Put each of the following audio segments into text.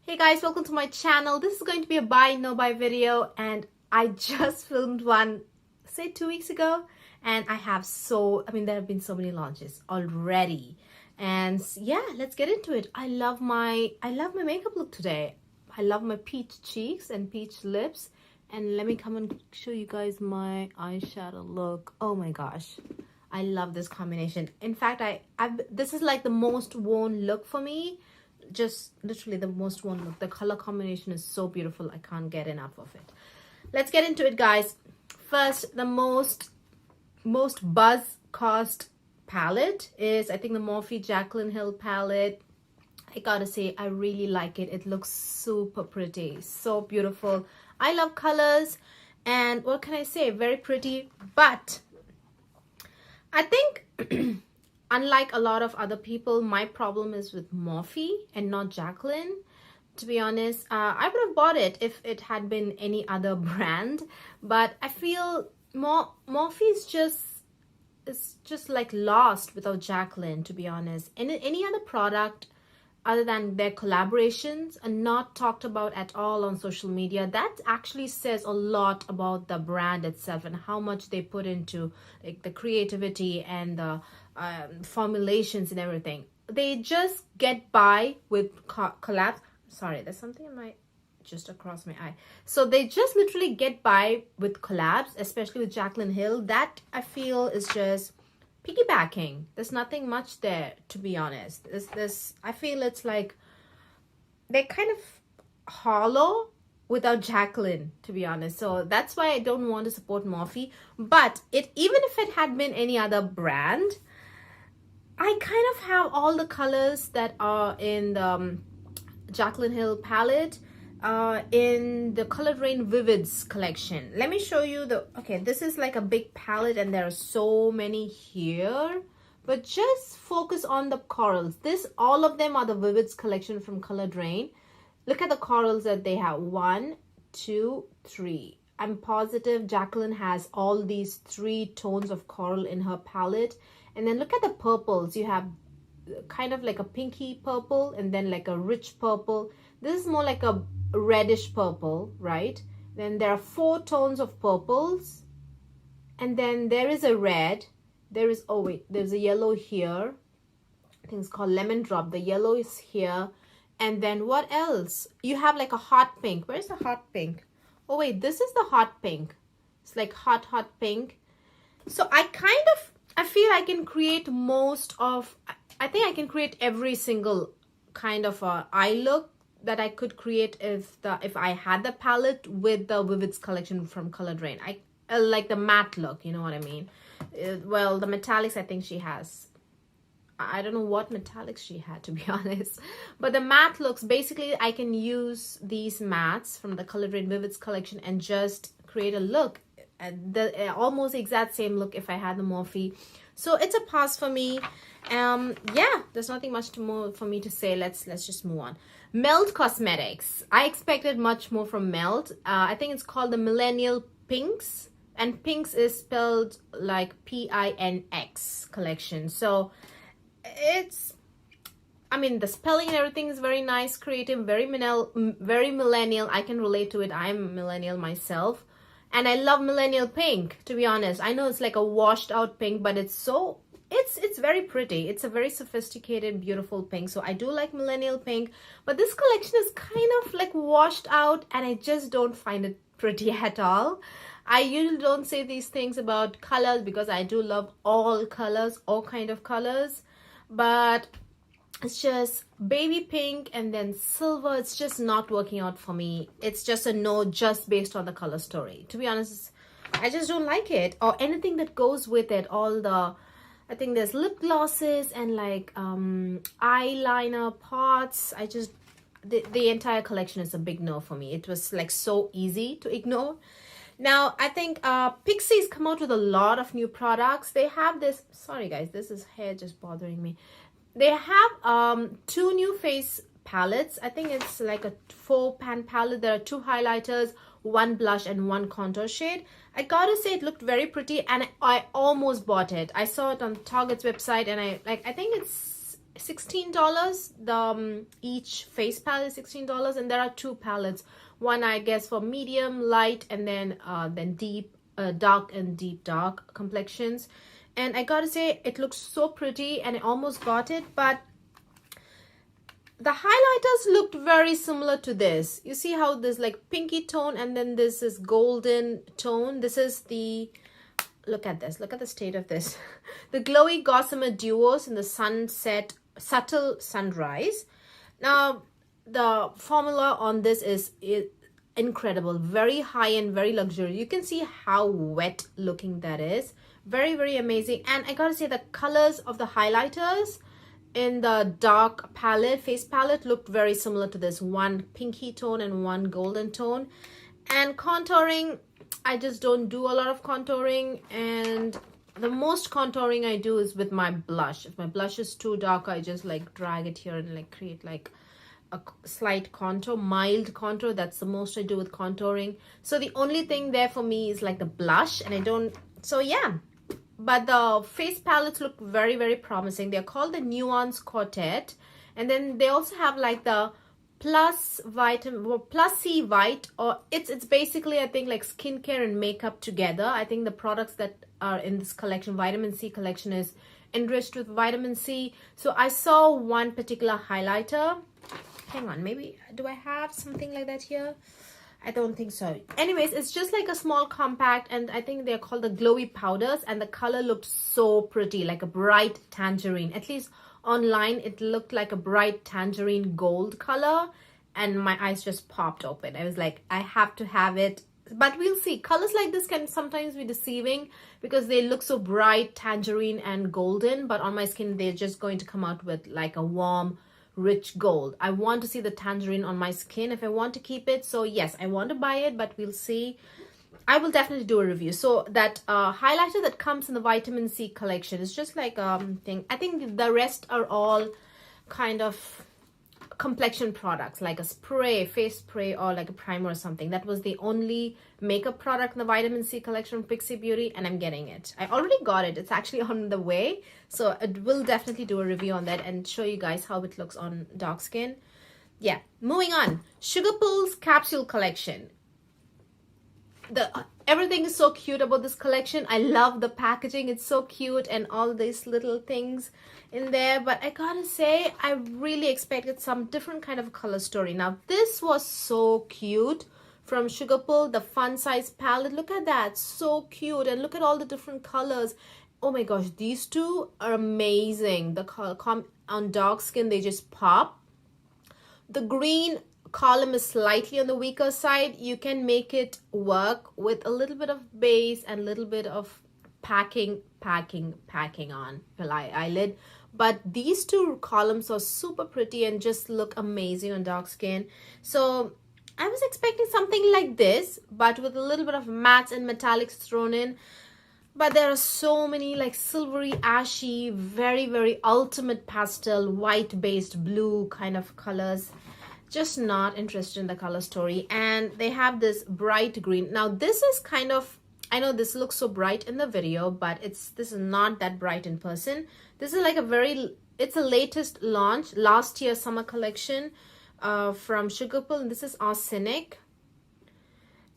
Hey guys, welcome to my channel. This is going to be a buy no buy video, and I just filmed one say 2 weeks ago, and there have been so many launches already. And yeah, let's get into it. I love my makeup look today. I love my peach cheeks and peach lips, and let me come and show you guys my eyeshadow look. Oh my gosh, I love this combination. In fact, this is like the most worn look for me. Just literally the most one look. The color combination is so beautiful. I can't get enough of it. Let's get into it, guys. First, the most buzz cost palette is, I think, the Morphe Jaclyn Hill palette. I gotta say, I really like it. It looks super pretty, so beautiful. I love colors, and what can I say, very pretty. But I think unlike a lot of other people, my problem is with Morphe and not Jaclyn. To be honest, I would have bought it if it had been any other brand, but I feel Morphe is just like lost without Jaclyn, to be honest. Any other product other than their collaborations are not talked about at all on social media. That actually says a lot about the brand itself and how much they put into like the creativity and the formulations and everything. They just get by with collabs. Sorry, there's something in my just across my eye. So they just literally get by with collabs, especially with Jaclyn Hill. That I feel is just piggybacking. There's nothing much there, to be honest. I feel it's like they're kind of hollow without Jaclyn, to be honest. So that's why I don't want to support Morphe. But even if it had been any other brand, I kind of have all the colors that are in the Jaclyn Hill palette in the Colored Rain Vivids collection. Let me show you okay, this is like a big palette and there are so many here, but just focus on the corals. All of them are the Vivids collection from Colored Rain. Look at the corals that they have. 1, 2, 3. I'm positive Jaclyn has all these 3 tones of coral in her palette. And then look at the purples. You have kind of like a pinky purple and then like a rich purple. This is more like a reddish purple, right? Then there are 4 tones of purples, and then there is a red. There's a yellow here. I think it's called lemon drop. The yellow is here. And then what else? You have like a hot pink. Where's the hot pink? Oh wait, this is the hot pink. It's like hot pink. So I feel I can create I think I can create every single kind of eye look that I could create if I had the palette with the Vivids collection from Colored Rain. I like the matte look, you know what I mean? Well, the metallics I think she has. I don't know what metallics she had, to be honest. But the matte looks, basically I can use these mattes from the Colored Rain Vivids collection and just create a look. The almost exact same look if I had the Morphe. So it's a pass for me. Yeah, there's nothing much more for me to say. Let's just move on. Melt Cosmetics. I expected much more from Melt. I think it's called the Millennial Pinks, and Pinks is spelled like PINX collection. So the spelling and everything is very nice, creative, very millennial. I can relate to it. I'm a millennial myself. And I love millennial pink, to be honest. I know it's like a washed out pink, but it's very pretty. It's a very sophisticated, beautiful pink. So I do like millennial pink, but this collection is kind of like washed out and I just don't find it pretty at all. I usually don't say these things about colors because I do love all colors, all kind of colors, but it's just baby pink and then silver. It's just not working out for me. It's just a no, just based on the color story. To be honest, I just don't like it, or anything that goes with it. I think there's lip glosses and like eyeliner pots. The entire collection is a big no for me. It was like so easy to ignore. Now, I think Pixi's come out with a lot of new products. They have this, sorry guys, this is hair just bothering me. They have 2 new face palettes. I think it's like a 4-pan palette. There are 2 highlighters, 1 blush and 1 contour shade. I gotta say it looked very pretty and I almost bought it. I saw it on Target's website and I think $16. The each face palette is $16, and there are two palettes. One, I guess, for medium, light, and then deep, dark and deep dark complexions. And I gotta say, it looks so pretty, and I almost got it, but the highlighters looked very similar to this. You see how there's like pinky tone, and then this is golden tone. This is the, look at this, look at the state of this. The Glowy Gossamer Duos in the Sunset Subtle Sunrise. Now, the formula on this is incredible. Very high-end, very luxurious. You can see how wet looking that is. Very, very amazing. And I gotta say, the colors of the highlighters in the dark palette, face palette, looked very similar to this. One pinky tone and one golden tone. And contouring, I just don't do a lot of contouring, and the most contouring I do is with my blush. If my blush is too dark, I just like drag it here and like create like a slight contour, mild contour. That's the most I do with contouring. So the only thing there for me is like the blush, and I don't, so yeah. But the face palettes look very, very promising. They're called the Nuance Quartet. And then they also have like the Plus C White, or it's basically, I think, like skincare and makeup together. I think the products that are in this collection, vitamin C collection, is enriched with vitamin C. So I saw one particular highlighter. Hang on, maybe, do I have something like that here? I don't think so. Anyways, it's just like a small compact, and I think they're called the Glowy Powders, and the color looked so pretty, like a bright tangerine. At least online, it looked like a bright tangerine gold color, and my eyes just popped open. I was like, I have to have it. But we'll see. Colors like this can sometimes be deceiving because they look so bright, tangerine and golden, but on my skin, they're just going to come out with like a warm, rich gold. I want to see the tangerine on my skin if I want to keep it. So yes, I want to buy it, but we'll see. I will definitely do a review. So that highlighter that comes in the vitamin C collection is just like thing. I think the rest are all kind of complexion products, like a spray, face spray, or like a primer or something. That was the only makeup product in the vitamin C collection from Pixi Beauty, and I'm getting it. I already got it. It's actually on the way, so it will definitely do a review on that and show you guys how it looks on dark skin. Yeah, moving on. Sugarpill's capsule collection. Everything is so cute about this collection. I love the packaging. It's so cute, and all these little things in there. But I gotta say, I really expected some different kind of color story. Now, this was so cute from Sugarpill, the fun size palette. Look at that, so cute, and look at all the different colors. Oh my gosh, these two are amazing. The color on dark skin, they just pop. The green column is slightly on the weaker side. You can make it work with a little bit of base and a little bit of packing on the eyelid. But these two columns are super pretty and just look amazing on dark skin. So I was expecting something like this, but with a little bit of mattes and metallics thrown in. But there are so many like silvery, ashy, very, very ultimate pastel, white based blue kind of colors. Just not interested in the color story. And they have this bright green. Now this is kind of, I know this looks so bright in the video, but this is not that bright in person. This is like it's a latest launch, last year summer collection from Sugarpill, and this is Arsenic.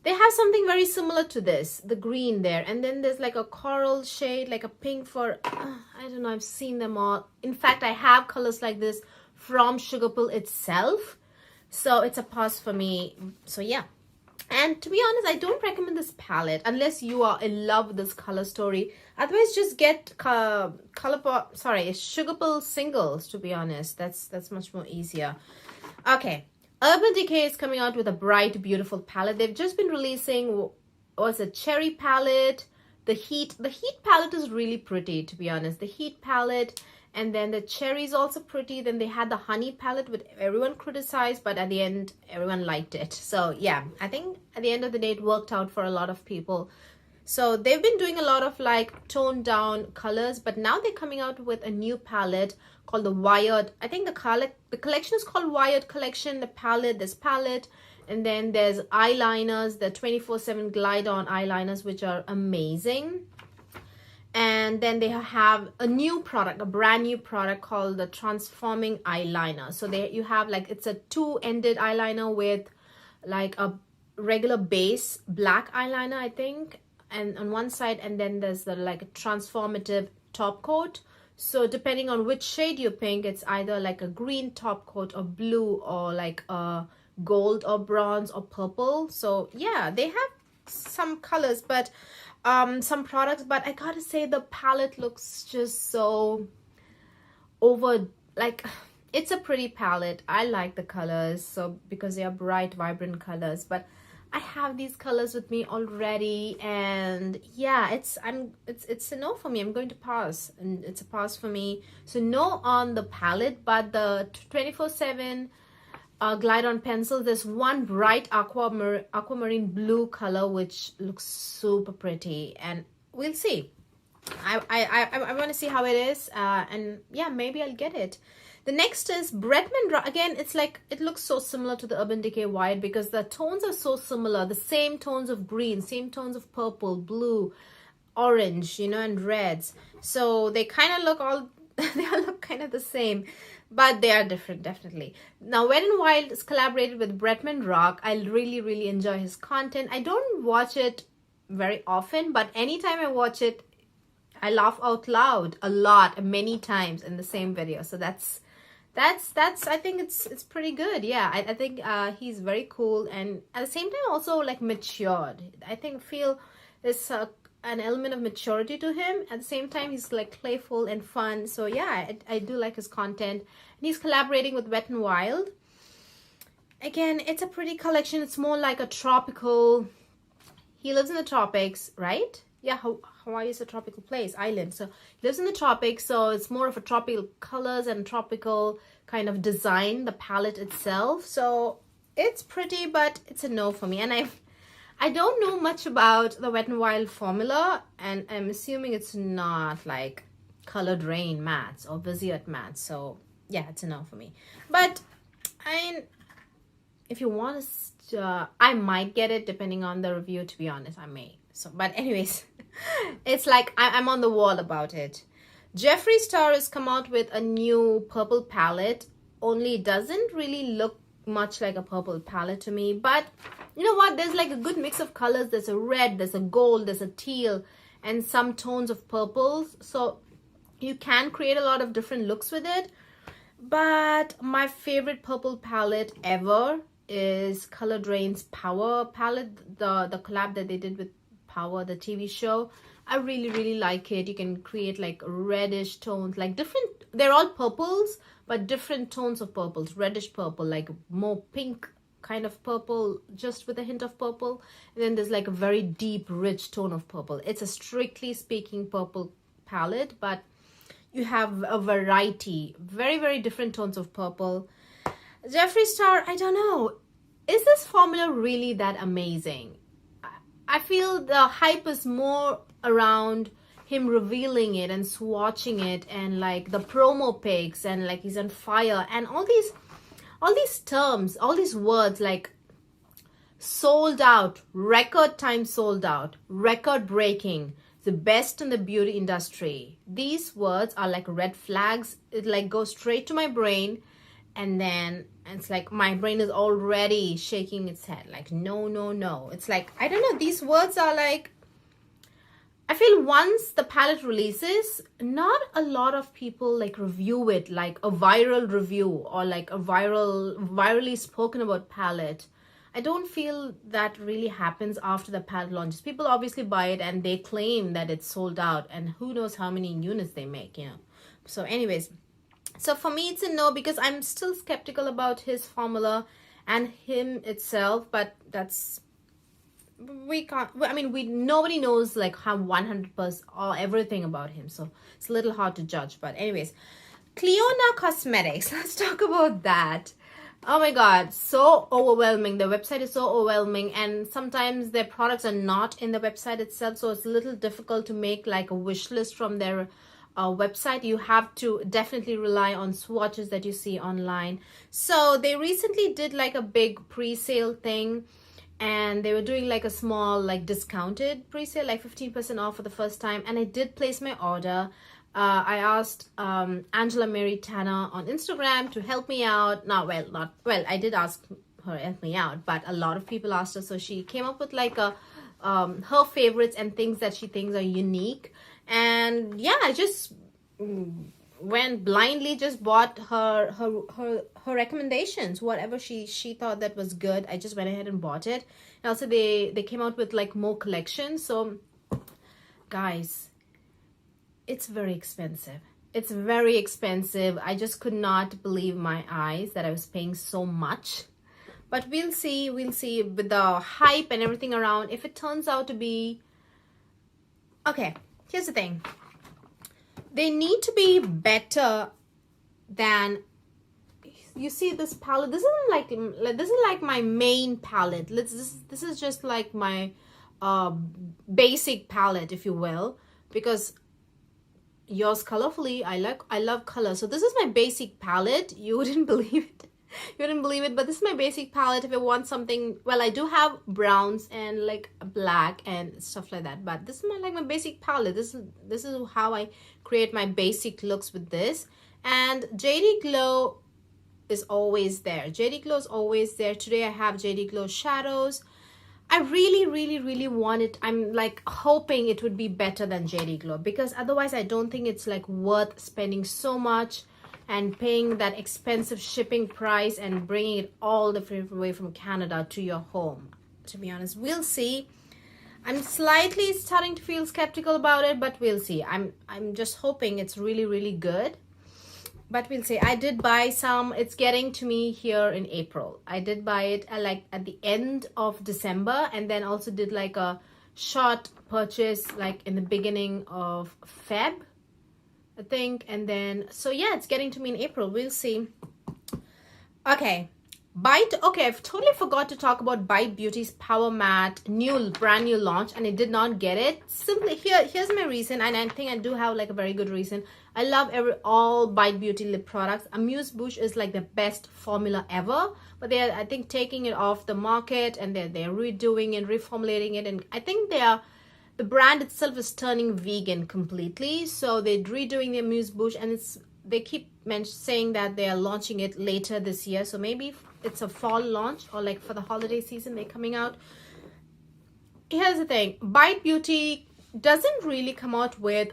They have something very similar to this, the green there, and then there's like a coral shade, like a pink for, I don't know, I've seen them all. In fact, I have colors like this from Sugarpill itself. So it's a pause for me. So yeah. And to be honest, I don't recommend this palette unless you are in love with this color story. Otherwise, just get Sugarpill singles, to be honest. That's much more easier. Okay. Urban Decay is coming out with a bright, beautiful palette. They've just been releasing, was a cherry palette. The heat palette is really pretty, to be honest. The heat palette. And then the cherry is also pretty. Then they had the honey palette, which everyone criticized, but at the end, everyone liked it. So yeah, I think at the end of the day, it worked out for a lot of people. So they've been doing a lot of like toned down colors, but now they're coming out with a new palette called the Wired. I think the collection is called Wired Collection. This palette. And then there's eyeliners, the 24/7 Glide On eyeliners, which are amazing. And then they have a new product, a brand new product called the Transforming Eyeliner. So there you have like, it's a two-ended eyeliner with like a regular base black eyeliner, I think, and on one side, and then there's the like a transformative top coat. So depending on which shade you pick, it's either like a green top coat or blue or like a gold or bronze or purple. So yeah, they have some colors, but some products, but I gotta say the palette looks just so over, like, it's a pretty palette. I like the colors, so because they are bright, vibrant colors, but I have these colors with me already, and yeah, it's a no for me. I'm going to pass, and it's a pass for me. So no on the palette, but the 24/7 glide on pencil, there's one bright aquamarine blue color which looks super pretty, and we'll see. I want to see how it is, and yeah, maybe I'll get it. The next is Bretman Rock. Again, it's like, it looks so similar to the Urban Decay White because the tones are so similar. The same tones of green, same tones of purple, blue, orange, you know, and reds. So they kind of look all, they all look kind of the same, but they are different, definitely. Now, Wet n Wild is collaborated with Bretman Rock. I really enjoy his content. I don't watch it very often, but anytime I watch it, I laugh out loud a lot, many times in the same video. So that's I think it's pretty good. Yeah, I think he's very cool, and at the same time also like matured. I feel there's an element of maturity to him. At the same time, he's like playful and fun. So yeah, I do like his content. And he's collaborating with Wet n Wild. Again, it's a pretty collection. It's more like a tropical. He lives in the tropics, right? Yeah, Hawaii is a tropical place, island. So he lives in the tropics, so it's more of a tropical colors and tropical kind of design, the palette itself. So it's pretty, but it's a no for me. And I don't know much about the Wet n Wild formula, and I'm assuming it's not like colored rain mattes or Viseart mattes. So yeah, it's a no for me. But if you want to, I might get it depending on the review. To be honest, I may. So, but anyways, it's like I'm on the wall about it. Jeffree Star has come out with a new purple palette. Only it doesn't really look much like a purple palette to me, but you know what? There's like a good mix of colors. There's a red, there's a gold, there's a teal, and some tones of purples. So you can create a lot of different looks with it. But my favorite purple palette ever is Color Drain's Power palette, the collab that they did with Power, the TV show. I really like it. You can create like reddish tones, like different, they're all purples, but different tones of purples. Reddish purple, like more pink kind of purple, just with a hint of purple. And then there's like a very deep, rich tone of purple. It's a strictly speaking purple palette, but you have a variety, very different tones of purple. Jeffree Star, I don't know. Is this formula really that amazing? I feel the hype is more around him revealing it and swatching it, and like the promo pics, and like he's on fire, and all these terms, all these words like sold out, record time sold out, record breaking, the best in the beauty industry. These words are like red flags. It like goes straight to my brain, and then it's like my brain is already shaking its head like no. It's like, I don't know, these words are like, I feel once the palette releases, not a lot of people like review it like a viral review or like a virally spoken about palette. I don't feel that really happens after the palette launches. People obviously buy it and they claim that it's sold out, and who knows how many units they make, you know. So anyways, so for me it's a no, because I'm still skeptical about his formula and him itself. But that's, we can't, I mean, nobody knows like how 100% or everything about him, so it's a little hard to judge. But anyways, Cleona Cosmetics, let's talk about that. Oh my god, so overwhelming. The website is so overwhelming, and sometimes their products are not in the website itself, so it's a little difficult to make like a wish list from their website. You have to definitely rely on swatches that you see online. So they recently did like a big pre-sale thing, and they were doing like a small like discounted pre-sale, like 15% off for the first time, and I did place my order. I asked Angela Mary Tanner on Instagram to help me out. I did ask her to help me out, but a lot of people asked her, so she came up with like a her favorites and things that she thinks are unique. And yeah, I just went blindly, just bought her recommendations, whatever she thought that was good. I just went ahead and bought it. And also they came out with like more collections. So guys, it's very expensive. It's very expensive. I just could not believe my eyes that I was paying so much. But we'll see with the hype and everything around, if it turns out to be okay. Here's the thing, they need to be better than, you see this palette, this is like my main palette. This is just like my basic palette, if you will, because yours colorfully, I love color. So this is my basic palette. You wouldn't believe it. You wouldn't believe it, but this is my basic palette. If I want something, well, I do have browns and like black and stuff like that, but this is my basic palette. This is how I create my basic looks with this. And JD Glow is always there. JD Glow is always there. Today I have JD Glow shadows. I really want it. I'm like hoping it would be better than JD Glow, because otherwise I don't think it's like worth spending so much and paying that expensive shipping price and bringing it all the way from Canada to your home. To be honest, we'll see. I'm slightly starting to feel skeptical about it, but we'll see. I'm just hoping it's really good, but we'll see. I did buy some. It's getting to me here in April. I did buy it at the end of December, and then also did like a short purchase like in the beginning of Feb, I think. And then, so yeah, it's getting to me in April. We'll see. Okay, I've totally forgot to talk about Bite Beauty's Power Matte brand new launch, and I did not get it. Simply, here's my reason, and I think I do have like a very good reason. I love all Bite Beauty lip products. Amuse Bouche is like the best formula ever, but they're, I think, taking it off the market, and they're redoing and reformulating it, and I think the brand itself is turning vegan completely. So they're redoing the Amuse Bouche, and they keep saying that they are launching it later this year. So maybe it's a fall launch, or like for the holiday season they're coming out. Here's the thing, Bite Beauty doesn't really come out with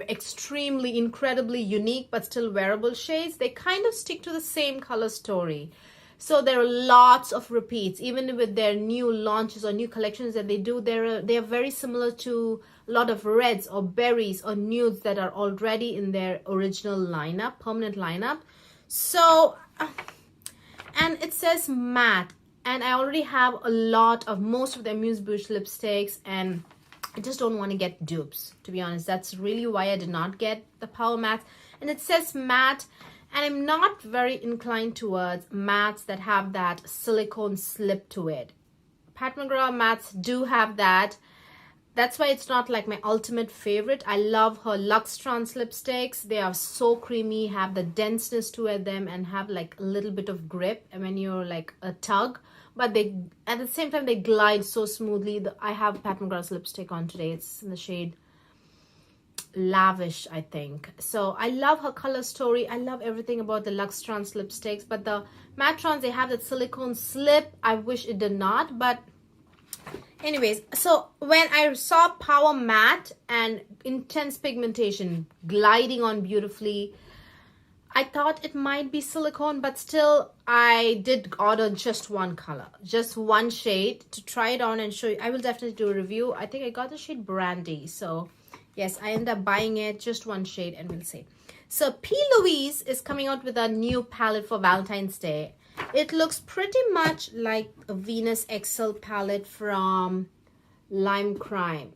extremely incredibly unique but still wearable shades. They kind of stick to the same color story. So there are lots of repeats, even with their new launches or new collections that they do. They are very similar to a lot of reds or berries or nudes that are already in their original lineup, permanent lineup. So, and it says matte, and I already have most of the Amuse Bouche lipsticks, and I just don't want to get dupes, to be honest. That's really why I did not get the Power Matte. And it says matte, and I'm not very inclined towards mattes that have that silicone slip to it. Pat McGrath mattes do have that. That's why it's not like my ultimate favorite. I love her Luxe Trance lipsticks. They are so creamy, have the denseness to them, and have like a little bit of grip, and when you're like a tug, but they at the same time they glide so smoothly. I have Pat McGrath's lipstick on today. It's in the shade Lavish, I think. So I love her color story. I love everything about the Luxe Trance lipsticks, but the matte Trance, they have that silicone slip. I wish it did not, but anyways, so when I saw Power Matte and intense pigmentation gliding on beautifully, I thought it might be silicone, but still I did order just one color, just one shade to try it on and show you. I will definitely do a review. I think I got the shade Brandy. So yes, I ended up buying it, just one shade, and we'll see. So P. Louise is coming out with a new palette for Valentine's Day. It looks pretty much like a Venus XL palette from Lime Crime.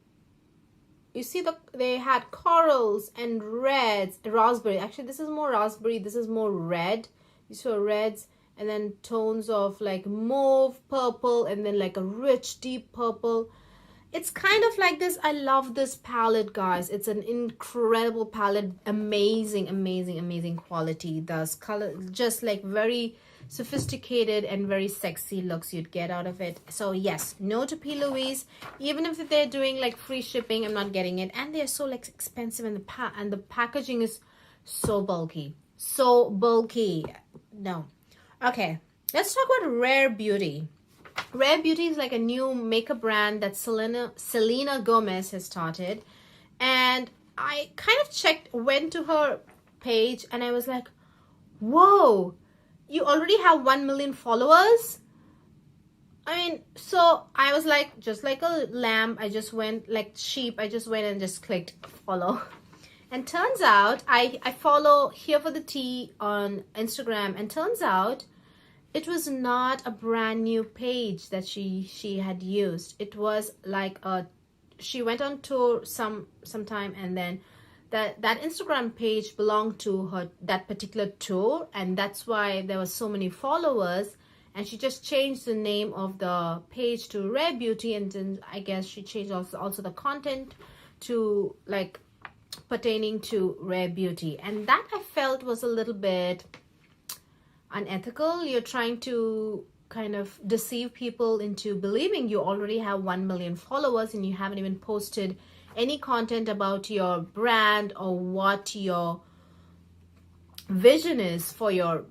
You see, they had corals and reds, raspberry. Actually, this is more raspberry. This is more red. You saw reds, and then tones of like mauve, purple, and then like a rich, deep purple. It's kind of like this. I love this palette, guys. It's an incredible palette. Amazing quality. This color, just like very sophisticated and very sexy looks you'd get out of it. So yes, no to P. Louise. Even if they're doing like free shipping, I'm not getting it. And they're so like expensive, and the packaging is so bulky. So bulky. No. Okay, let's talk about Rare Beauty. Rare Beauty is like a new makeup brand that Selena Gomez has started. And I kind of went to her page, and I was like, whoa, you already have 1 million followers? I mean, so I was like, just like a lamb, I just went like sheep, I just went and just clicked follow. And turns out, I follow Here for the Tea on Instagram, and turns out it was not a brand new page that she had used. It was like she went on tour sometime, and then that Instagram page belonged to her, that particular tour, and that's why there were so many followers. And she just changed the name of the page to Rare Beauty, and then I guess she changed also the content to like pertaining to Rare Beauty, and that I felt was a little bit unethical. You're trying to kind of deceive people into believing you already have 1 million followers, and you haven't even posted any content about your brand or what your vision is for your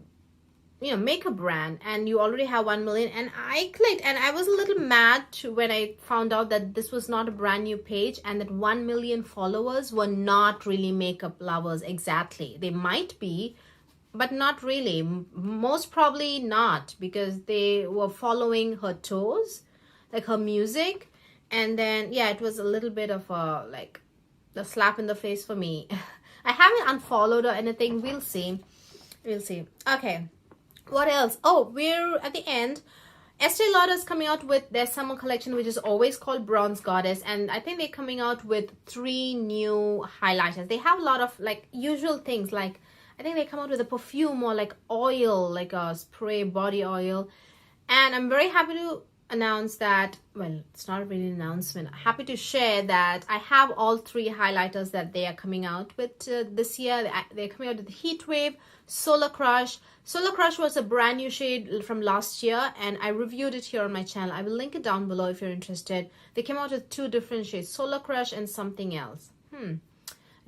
makeup brand, and you already have 1 million. And I clicked, and I was a little mad when I found out that this was not a brand new page, and that 1 million followers were not really makeup lovers. Exactly, they might be, but not really. Most probably not, because they were following her tours, like her music. And then yeah, it was a little bit of a like the slap in the face for me. I haven't unfollowed or anything. We'll see. Okay, what else? Oh, we're at the end. Estee Lauder is coming out with their summer collection, which is always called Bronze Goddess, and I think they're coming out with 3 new highlighters. They have a lot of like usual things, like I think they come out with a perfume or like oil, like a spray body oil. And I'm very happy to announce that, well, it's not really an announcement. Happy to share that I have all 3 highlighters that they are coming out with this year. They're coming out with Heat Wave, Solar Crush. Solar Crush was a brand new shade from last year, and I reviewed it here on my channel. I will link it down below if you're interested. They came out with 2 different shades, Solar Crush and something else. I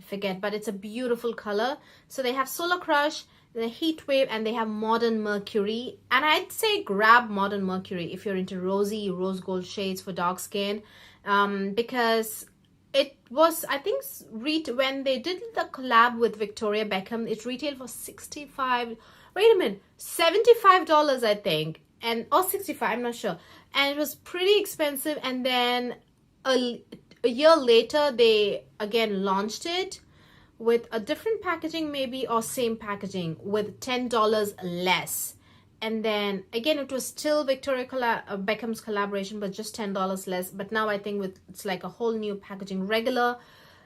forget, but it's a beautiful color. So they have Solar Crush, the Heat Wave, and they have Modern Mercury. And I'd say grab Modern Mercury if you're into rosy, rose gold shades for dark skin, because it was, I think, when they did the collab with Victoria Beckham, it retailed for $75, wait a minute, $75 I think, and or 65, I'm not sure. And it was pretty expensive. And then a year later they again launched it with a different packaging maybe, or same packaging with $10 less. And then again it was still Victoria Beckham's collaboration, but just $10 less. But now I think it's like a whole new packaging, regular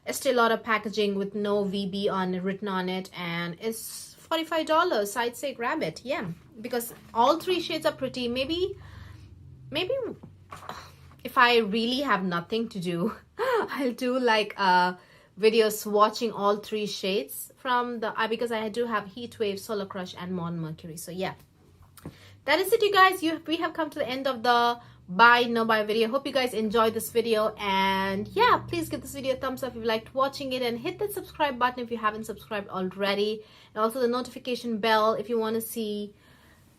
Estee Lauder packaging with no VB written on it, and it's $45. So I'd say grab it, yeah, because all 3 shades are pretty. Maybe if I really have nothing to do, I'll do like a video swatching all 3 shades from the because I do have Heat Wave, Solar Crush, and Modern Mercury. So yeah, that is it, you guys. We have come to the end of the buy no buy video. Hope you guys enjoyed this video, and yeah, please give this video a thumbs up if you liked watching it, and hit that subscribe button if you haven't subscribed already, and also the notification bell if you want to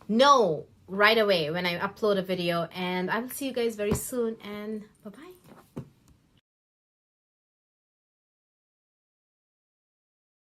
know right away when I upload a video. And I will see you guys very soon, and bye bye.